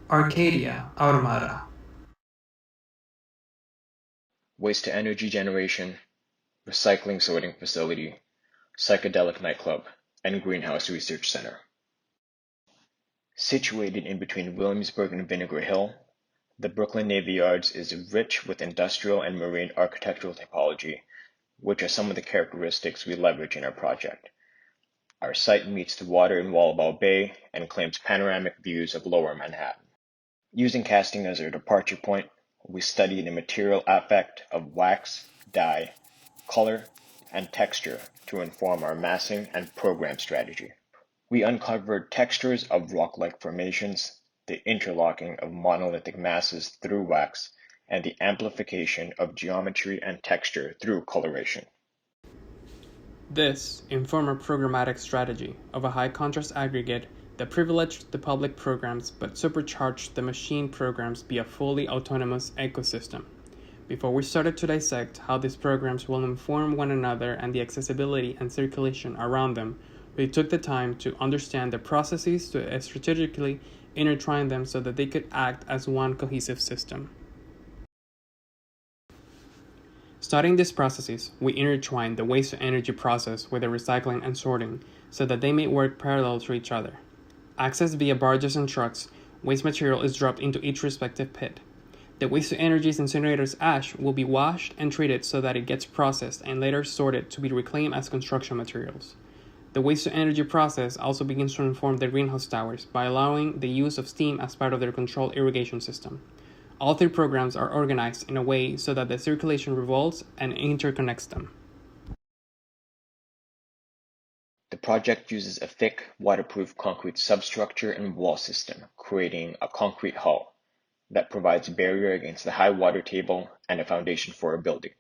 Arcadia Automata. Waste-to-energy generation, recycling sorting facility, psychedelic nightclub, and greenhouse research center. Situated in between Williamsburg and Vinegar Hill, the Brooklyn Navy Yards is rich with industrial and marine architectural typology, which are some of the characteristics we leverage in our project. Our site meets the water in Wallabout Bay and claims panoramic views of Lower Manhattan. Using casting as our departure point, we studied the material affect of wax, dye, color, and texture to inform our massing and program strategy. We uncovered textures of rock-like formations, the interlocking of monolithic masses through wax, and the amplification of geometry and texture through coloration. This informed our programmatic strategy of a high-contrast aggregate that privileged the public programs but supercharged the machine programs via fully autonomous ecosystem. Before we started to dissect how these programs will inform one another and the accessibility and circulation around them, we took the time to understand the processes to strategically intertwine them so that they could act as one cohesive system. Studying these processes, we intertwined the waste-to-energy process with the recycling and sorting so that they may work parallel to each other. Accessed via barges and trucks, waste material is dropped into each respective pit. The waste-to-energy's incinerator's ash will be washed and treated so that it gets processed and later sorted to be reclaimed as construction materials. The waste-to-energy process also begins to inform the greenhouse towers by allowing the use of steam as part of their controlled irrigation system. All three programs are organized in a way so that the circulation revolves and interconnects them. The project uses a thick, waterproof concrete substructure and wall system, creating a concrete hull that provides a barrier against the high water table and a foundation for a building.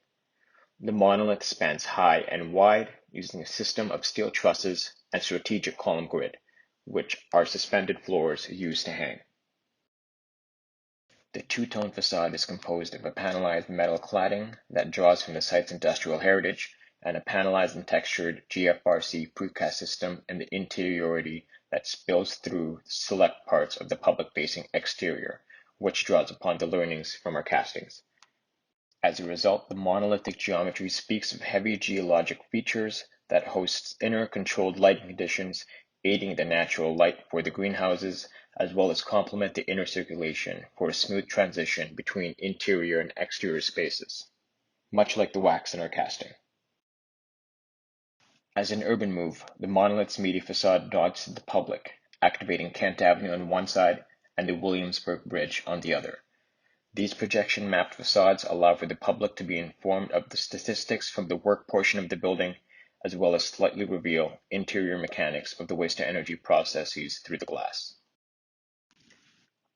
The monolith spans high and wide using a system of steel trusses and strategic column grid, which are suspended floors used to hang. The two-tone facade is composed of a panelized metal cladding that draws from the site's industrial heritage and a panelized and textured GFRC precast system in the interiority that spills through select parts of the public-facing exterior, which draws upon the learnings from our castings. As a result, the monolithic geometry speaks of heavy geologic features that hosts inner controlled lighting conditions, aiding the natural light for the greenhouses, as well as complement the inner circulation for a smooth transition between interior and exterior spaces, much like the wax in our casting. As an urban move, the monolith's meaty facade nods to the public, activating Kent Avenue on one side and the Williamsburg Bridge on the other. These projection-mapped facades allow for the public to be informed of the statistics from the work portion of the building, as well as slightly reveal interior mechanics of the waste-to-energy processes through the glass.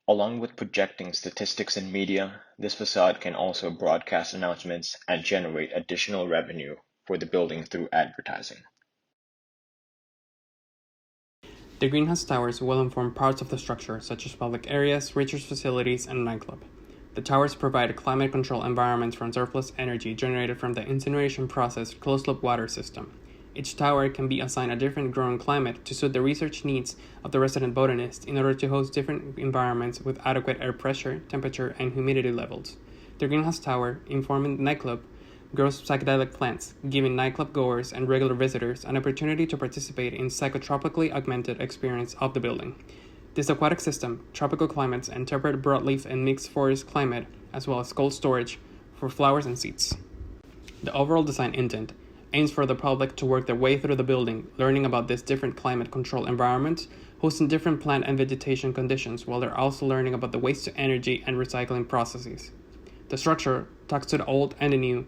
Along with projecting statistics and media, this facade can also broadcast announcements and generate additional revenue for the building through advertising. The greenhouse towers will inform parts of the structure, such as public areas, research facilities, and a nightclub. The towers provide a climate-controlled environment from surplus energy generated from the incineration process closed-loop water system. Each tower can be assigned a different growing climate to suit the research needs of the resident botanist in order to host different environments with adequate air pressure, temperature, and humidity levels. The greenhouse tower, informing the nightclub, grows psychedelic plants, giving nightclub goers and regular visitors an opportunity to participate in psychotropically augmented experience of the building. This aquatic system, tropical climates, and temperate broadleaf and mixed forest climate, as well as cold storage for flowers and seeds. The overall design intent aims for the public to work their way through the building, learning about these different climate-controlled environments, hosting different plant and vegetation conditions, while they're also learning about the waste-to-energy and recycling processes. The structure talks to the old and the new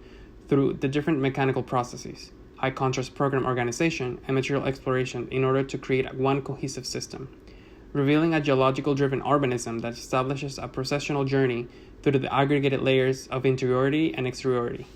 through the different mechanical processes, high-contrast program organization, and material exploration in order to create one cohesive system, revealing a geological-driven urbanism that establishes a processional journey through the aggregated layers of interiority and exteriority.